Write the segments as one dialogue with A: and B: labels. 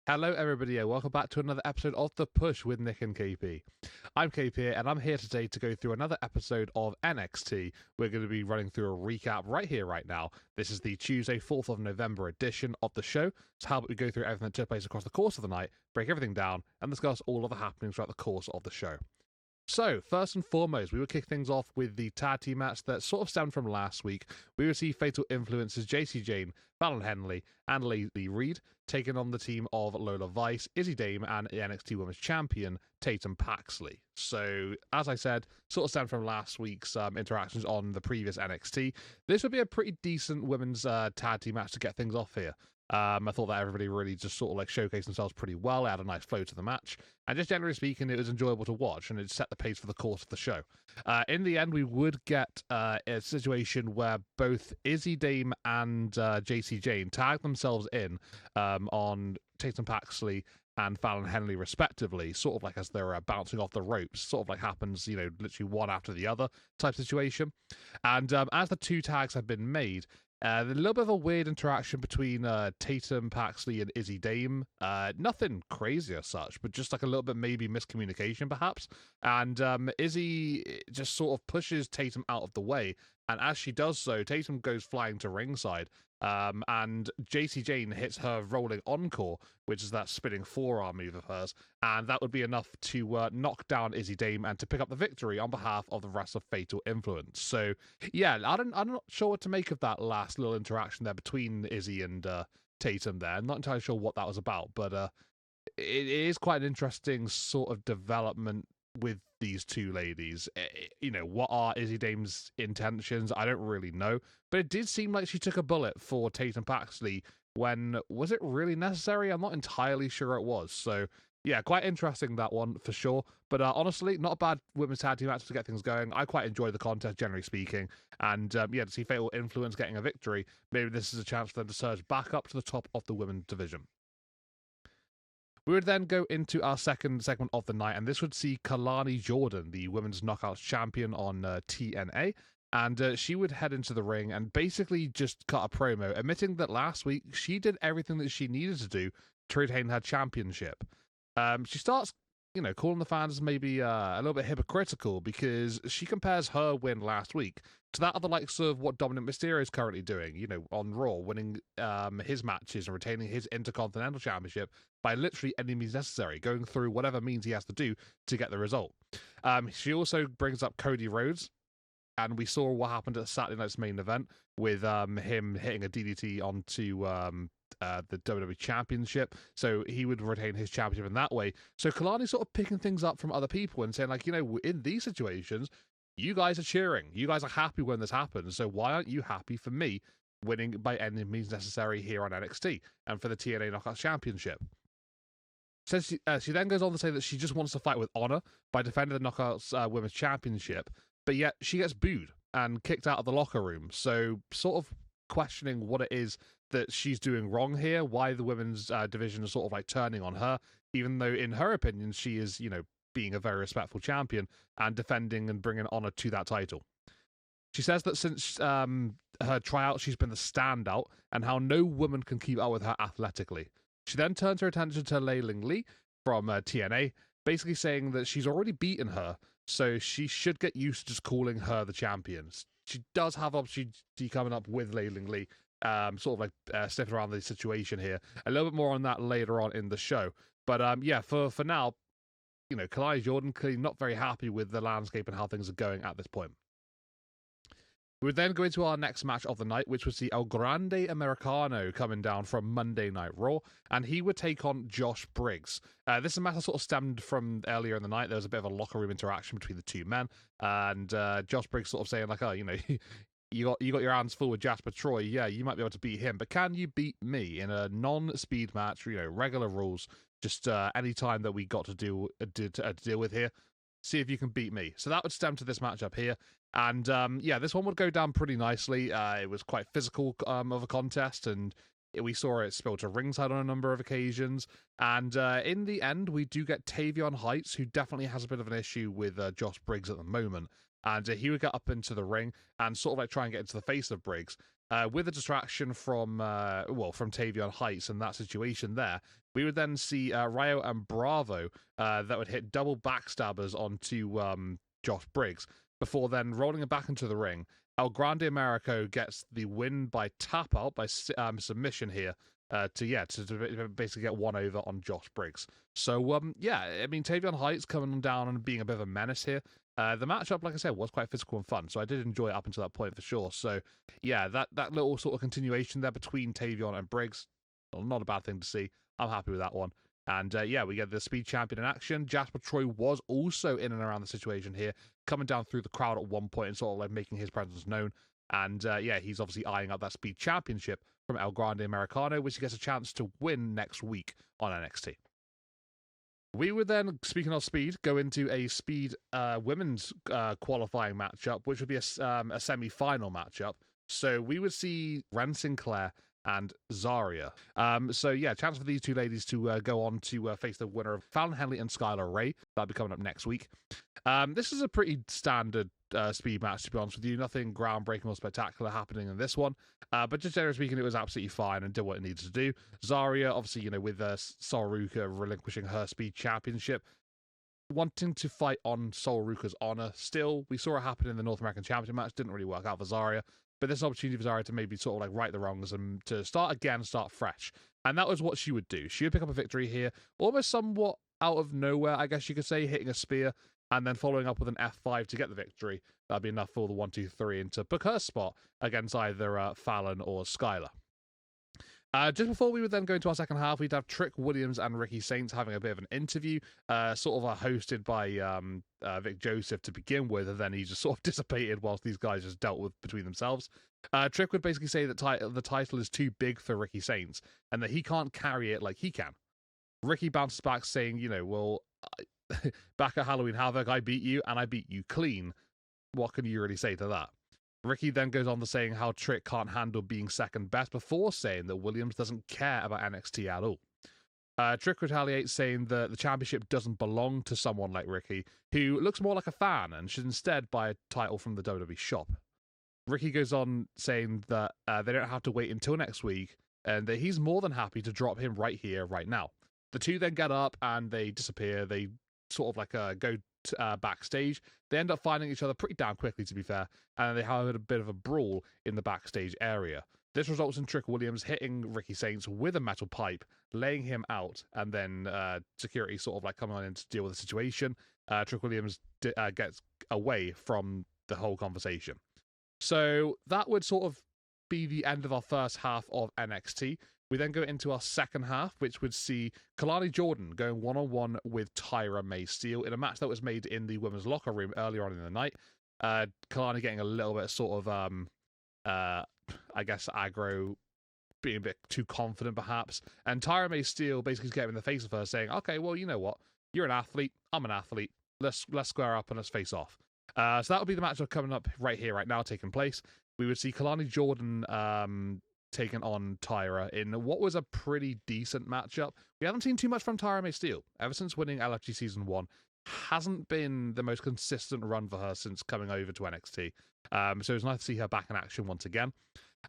A: Hello, everybody, and welcome back to another episode of The Push with Nick and KP. I'm KP, and I'm here today to go through another episode of NXT. We're going to be running through a recap right here, right now. This is the Tuesday, 4th of November edition of the show. So how about we go through everything that took place across the course of the night, break everything down, and discuss all of the happenings throughout the course of the show. So, first and foremost, we will kick things off with the tag team match that sort of stemmed from last week. We will see Fatal Influences Jacy Jayne, Fallon Henley, and Laylee Reid taking on the team of Lola Vice, Izzy Dame, and the NXT Women's Champion, Tatum Paxley. So, as I said, sort of stemmed from last week's interactions on the previous NXT. This would be a pretty decent women's tag team match to get things off here. I thought that everybody really just sort of like showcased themselves pretty well. It had a nice flow to the match. And just generally speaking, it was enjoyable to watch and it set the pace for the course of the show. In the end, we would get a situation where both Izzy Dame and Jacy Jayne tagged themselves in on Tatum Paxley and Fallon Henley, respectively, sort of like as they're bouncing off the ropes, sort of like happens, literally one after the other type situation. And as the two tags have been made, there's a little bit of a weird interaction between Tatum Paxley and Izzy Dame. Nothing crazy as such, but just like a little bit maybe miscommunication perhaps. And Izzy just sort of pushes Tatum out of the way. And as she does so, Tatum goes flying to ringside. And Jacy Jayne hits her rolling encore, which is that spinning forearm move of hers. And that would be enough to knock down Izzy Dame and to pick up the victory on behalf of the rest of Fatal Influence. So, yeah, I'm not sure what to make of that last little interaction there between Izzy and Tatum there. I'm not entirely sure what that was about, but it is quite an interesting sort of development with these two ladies. What are Izzy Dame's intentions? I don't really know, but it did seem like she took a bullet for Tatum Paxley when, was it really necessary? I'm not entirely sure it was. So, yeah, quite interesting, that one, for sure. But honestly, not a bad women's tag team match to get things going. I quite enjoyed the contest, generally speaking. And, to see Fatal Influence getting a victory, maybe this is a chance for them to surge back up to the top of the women's division. We would then go into our second segment of the night, and this would see Kalani Jordan, the Women's Knockouts Champion on TNA, and she would head into the ring and basically just cut a promo, admitting that last week she did everything that she needed to do to retain her championship. She starts, calling the fans maybe a little bit hypocritical because she compares her win last week to that of the likes of what Dominic Mysterio is currently doing, on Raw, winning his matches and retaining his Intercontinental Championship by literally any means necessary, going through whatever means he has to do to get the result. She also brings up Cody Rhodes, and we saw what happened at Saturday night's main event with him hitting a DDT onto the WWE Championship, so he would retain his championship in that way. So Kalani's sort of picking things up from other people and saying, like, in these situations, you guys are cheering. You guys are happy when this happens, so why aren't you happy for me winning by any means necessary here on NXT and for the TNA Knockouts Championship? So she then goes on to say that she just wants to fight with honor by defending the Knockouts Women's Championship, but yet she gets booed and kicked out of the locker room. So sort of questioning what it is that she's doing wrong here, why the women's division is sort of like turning on her, even though in her opinion she is, being a very respectful champion and defending and bringing honor to that title. She says that since her tryout, she's been the standout and how no woman can keep up with her athletically. She then turns her attention to Layling Lee from TNA, basically saying that she's already beaten her, so she should get used to just calling her the champion. She does have opportunity coming up with Layling Lee, sort of like sniffing around the situation here. A little bit more on that later on in the show. But for now, Kalani Jordan clearly not very happy with the landscape and how things are going at this point. We would then go into our next match of the night, which was the El Grande Americano coming down from Monday Night Raw, and he would take on Josh Briggs. This is a match that sort of stemmed from earlier in the night. There was a bit of a locker room interaction between the two men, and Josh Briggs sort of saying like, oh, you got your hands full with Jasper Troy. Yeah, you might be able to beat him, but can you beat me in a non-speed match? Regular rules. Just any time that we got to deal with here, see if you can beat me. So that would stem to this matchup here. And this one would go down pretty nicely. It was quite physical of a contest, and we saw it spill to ringside on a number of occasions. And in the end, we do get Tavion Heights, who definitely has a bit of an issue with Josh Briggs at the moment. And he would get up into the ring and sort of like try and get into the face of Briggs. With a distraction from from Tavion Heights and that situation there, we would then see Rayo and Bravo that would hit double backstabbers onto Josh Briggs before then rolling him back into the ring. El Grande Americo gets the win by tap out, by submission here, to basically get one over on Josh Briggs. So, I mean, Tavion Heights coming down and being a bit of a menace here. The matchup, like I said, was quite physical and fun, so I did enjoy it up until that point for sure. So, yeah, that little sort of continuation there between Tavion and Briggs, not a bad thing to see. I'm happy with that one. And we get the Speed Champion in action. Jasper Troy was also in and around the situation here, coming down through the crowd at one point and sort of like making his presence known. And he's obviously eyeing up that Speed Championship from El Grande Americano, which he gets a chance to win next week on NXT. We would then, speaking of speed, go into a speed women's qualifying matchup, which would be a semi-final matchup. So we would see Ren Sinclair and Zarya. Chance for these two ladies to go on to face the winner of Fallon Henley and Skylar Ray. That'll be coming up next week. This is a pretty standard speed match, to be honest with you. Nothing groundbreaking or spectacular happening in this one. But just generally speaking, it was absolutely fine and did what it needed to do. Zarya, obviously, with Soruka relinquishing her speed championship, wanting to fight on Soruka's honor. Still, we saw it happen in the North American Championship match. Didn't really work out for Zarya. But this opportunity for Zarya to maybe sort of like right the wrongs and to start again, start fresh. And that was what she would do. She would pick up a victory here, almost somewhat out of nowhere, I guess you could say, hitting a spear, and then following up with an F5 to get the victory. That'd be enough for the 1-2-3 and to book her spot against either Fallon or Skylar. Just before we would then go into our second half, we'd have Trick Williams and Ricky Saints having a bit of an interview, sort of hosted by Vic Joseph to begin with, and then he just sort of dissipated whilst these guys just dealt with between themselves. Trick would basically say that the title is too big for Ricky Saints, and that he can't carry it like he can. Ricky bounces back saying, back at Halloween Havoc, I beat you, and I beat you clean. What can you really say to that? Ricky then goes on to saying how Trick can't handle being second best before saying that Williams doesn't care about NXT at all. Trick retaliates saying that the championship doesn't belong to someone like Ricky, who looks more like a fan and should instead buy a title from the WWE shop. Ricky goes on saying that they don't have to wait until next week and that he's more than happy to drop him right here, right now. The two then get up and they disappear. They sort of go backstage. They end up finding each other pretty damn quickly, to be fair, and they have a bit of a brawl in the backstage area. This results in Trick Williams hitting Ricky Saints with a metal pipe, laying him out, and then security sort of like coming on in to deal with the situation. Trick Williams gets away from the whole conversation. So that would sort of be the end of our first half of NXT. We then go into our second half, which would see Kalani Jordan going one-on-one with Tyra May Steele in a match that was made in the women's locker room earlier on in the night. Kalani getting a little bit sort of, aggro, being a bit too confident perhaps. And Tyra May Steele basically getting in the face of her saying, okay, well, you know what? You're an athlete. I'm an athlete. Let's square up and let's face off. So that would be the matchup coming up right here, right now, taking place. We would see Kalani Jordan taken on Tyra in what was a pretty decent matchup. We haven't seen too much from Tyra May Steele. Ever since winning LFG Season 1, hasn't been the most consistent run for her since coming over to NXT. So it's nice to see her back in action once again.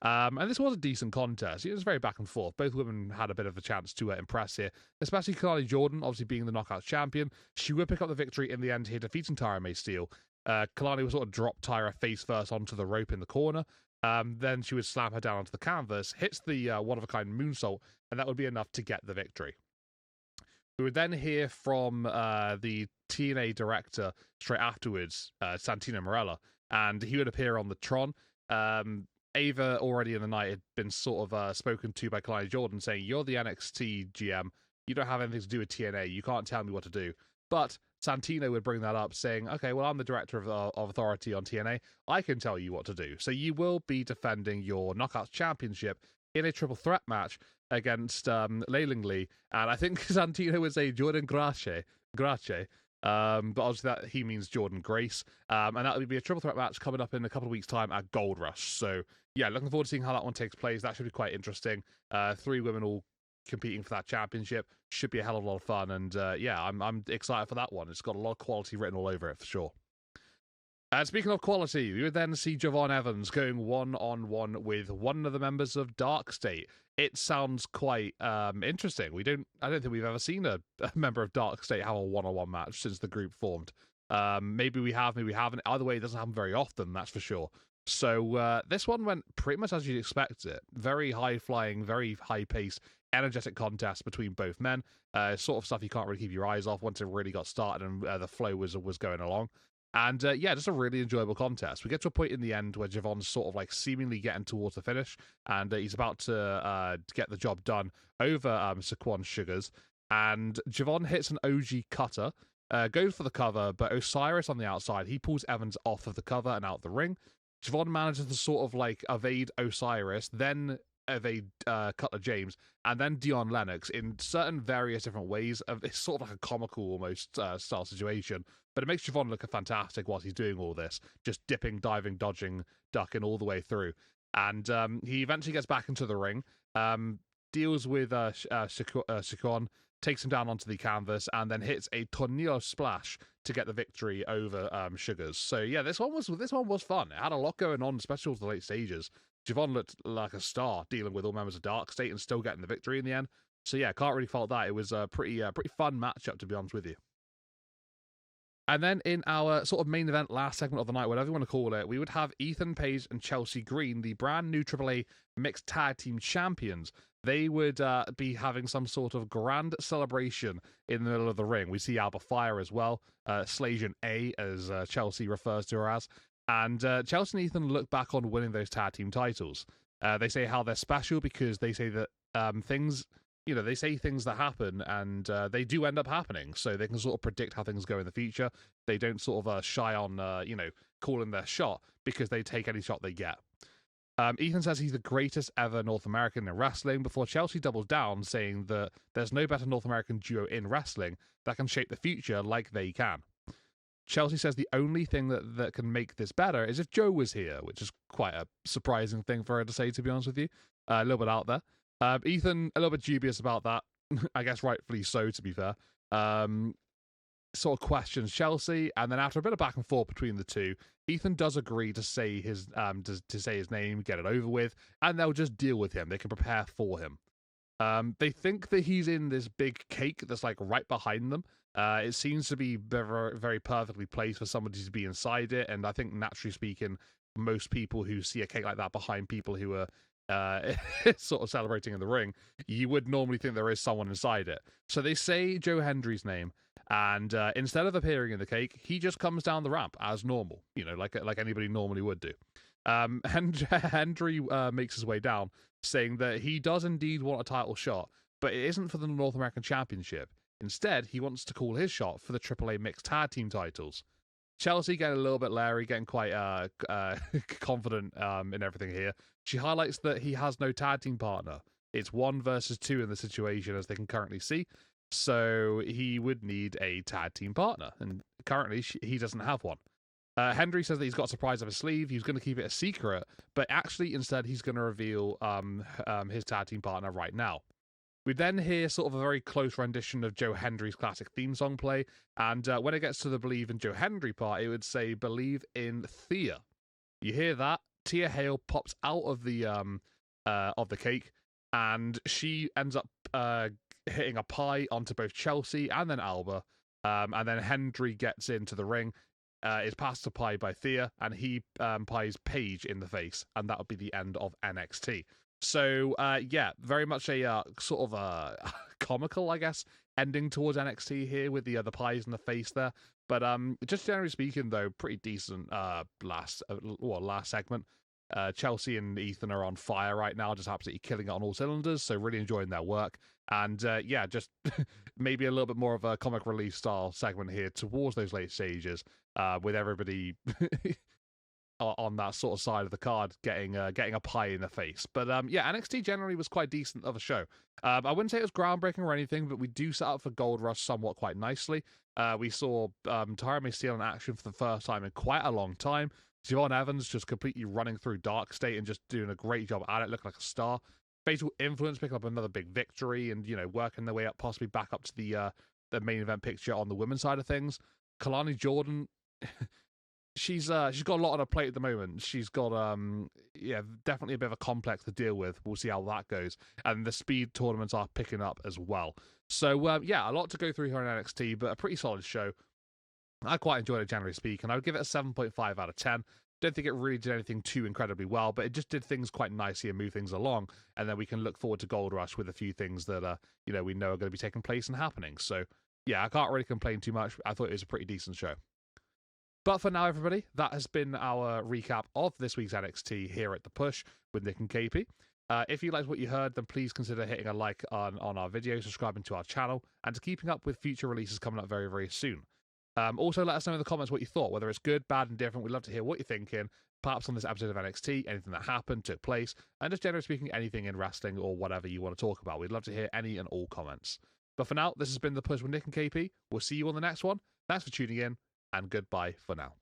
A: And this was a decent contest. It was very back and forth. Both women had a bit of a chance to impress here, especially Kalani Jordan, obviously being the knockout champion. She would pick up the victory in the end here, defeating Tyra May Steele. Kalani would sort of drop Tyra face first onto the rope in the corner. Then she would slam her down onto the canvas, hits the one-of-a-kind moonsault, and that would be enough to get the victory. We would then hear from the TNA director straight afterwards, Santino Marella, and he would appear on the Tron. Ava, already in the night, had been sort of spoken to by Kalani Jordan, saying, you're the NXT GM, you don't have anything to do with TNA, you can't tell me what to do. But Santino would bring that up, saying, okay, well, I'm the director of authority on TNA. I can tell you what to do. So you will be defending your Knockouts Championship in a triple threat match against Leiling Lee. And I think Santino would say Jordan Grace. But obviously that he means Jordan Grace. And that would be a triple threat match coming up in a couple of weeks' time at Gold Rush. So, yeah, looking forward to seeing how that one takes place. That should be quite interesting. 3 women all competing for that championship should be a hell of a lot of fun, and I'm excited for that one. It's got a lot of quality written all over it for sure. Speaking of quality, we would then see Javon Evans going one-on-one with one of the members of Dark State. It sounds quite interesting. I don't think we've ever seen a member of Dark State have a one-on-one match since the group formed. Maybe we have, maybe we haven't. Either way, it doesn't happen very often, that's for sure. So this one went pretty much as you'd expect it. Very high-flying, very high-paced, energetic contest between both men. Sort of stuff you can't really keep your eyes off once it really got started and the flow was going along. And yeah, just a really enjoyable contest. We get to a point in the end where Javon's sort of like seemingly getting towards the finish, and he's about to get the job done over Saquon Sugars. And Javon hits an OG cutter, goes for the cover, but Osiris on the outside, he pulls Evans off of the cover and out the ring. Javon manages to sort of like evade Osiris, then evade Cutler James, and then Dion Lennox in certain various different ways. It's sort of like a comical almost style situation, but it makes Javon look fantastic whilst he's doing all this, just dipping, diving, dodging, ducking all the way through. And he eventually gets back into the ring, deals with Saquon, takes him down onto the canvas, and then hits a tornado splash to get the victory over Sugars. So yeah, this one was fun. It had a lot going on, especially towards the late stages. Javon looked like a star dealing with all members of Dark State and still getting the victory in the end. So yeah, can't really fault that. It was a pretty fun matchup, to be honest with you. And then in our sort of main event, last segment of the night, whatever you want to call it, we would have Ethan Page and Chelsea Green, the brand new AAA Mixed Tag Team Champions. They would be having some sort of grand celebration in the middle of the ring. We see Alba Fire as well, Slasion A, as Chelsea refers to her as. And Chelsea and Ethan look back on winning those tag team titles. They say how they're special because they say that things, they say things that happen and they do end up happening. So they can sort of predict how things go in the future. They don't sort of shy on, calling their shot because they take any shot they get. Ethan says he's the greatest ever North American in wrestling before Chelsea doubles down, saying that there's no better North American duo in wrestling that can shape the future like they can. Chelsea says the only thing that can make this better is if Joe was here, which is quite a surprising thing for her to say, to be honest with you. A little bit out there. Ethan, a little bit dubious about that. I guess rightfully so, to be fair. Sort of questions Chelsea, and then after a bit of back and forth between the two, Ethan does agree to say his name, get it over with, and they'll just deal with him. They can prepare for him. They think that he's in this big cake that's like right behind them. It seems to be very, very perfectly placed for somebody to be inside it, and I think naturally speaking, most people who see a cake like that behind people who are sort of celebrating in the ring, you would normally think there is someone inside it. So they say Joe Hendry's name, and instead of appearing in the cake, he just comes down the ramp as normal, like anybody normally would do. Hendry makes his way down, saying that he does indeed want a title shot, but it isn't for the North American Championship. Instead, he wants to call his shot for the AAA Mixed Tag Team titles. Chelsea getting a little bit leery, getting quite confident in everything here. She highlights that he has no tag team partner. It's 1 versus 2 in the situation, as they can currently see. So he would need a tag team partner, and currently he doesn't have one. Hendry says that he's got a surprise up his sleeve. He's going to keep it a secret, but actually instead he's going to reveal his tag team partner right now. We then hear sort of a very close rendition of Joe Hendry's classic theme song play, and when it gets to the Believe in Joe Hendry part, it would say Believe in Thea. You hear that? Tia Hale pops out of the cake, and she ends up hitting a pie onto both Chelsea and then Alba, and then Hendry gets into the ring, is passed a pie by Thea, and he pies Paige in the face, and that would be the end of NXT. So, yeah, very much a sort of comical, I guess, ending towards NXT here with the pies in the face there. But just generally speaking, though, pretty decent last segment. Chelsea and Ethan are on fire right now, just absolutely killing it on all cylinders, so really enjoying their work. And, yeah, just maybe a little bit more of a comic relief style segment here towards those late stages with everybody... on that sort of side of the card, getting a pie in the face. But yeah, NXT generally was quite decent of a show. I wouldn't say it was groundbreaking or anything, but we do set up for Gold Rush somewhat quite nicely. We saw Tyra May Steele in action for the first time in quite a long time. Javon Evans just completely running through Dark State and just doing a great job at it, looking like a star. Fatal Influence picking up another big victory and, working their way up, possibly back up to the main event picture on the women's side of things. Kalani Jordan... she's got a lot on her plate at the moment. She's got yeah, definitely a bit of a complex to deal with. We'll see how that goes. And the speed tournaments are picking up as well. So yeah, a lot to go through here on NXT, but a pretty solid show. I quite enjoyed it, generally speaking. I would give it a 7.5 out of 10. Don't think it really did anything too incredibly well, but it just did things quite nicely and move things along. And then we can look forward to Gold Rush with a few things that we know are going to be taking place and happening. So yeah, I can't really complain too much. I thought it was a pretty decent show. But for now, everybody, that has been our recap of this week's NXT here at The Push with Nick and KP. If you liked what you heard, then please consider hitting a like on our video, subscribing to our channel, and to keeping up with future releases coming up very, very soon. Also, let us know in the comments what you thought, whether it's good, bad, and different. We'd love to hear what you're thinking, perhaps on this episode of NXT, anything that happened, took place, and just generally speaking, anything in wrestling or whatever you want to talk about. We'd love to hear any and all comments. But for now, this has been The Push with Nick and KP. We'll see you on the next one. Thanks for tuning in, and goodbye for now.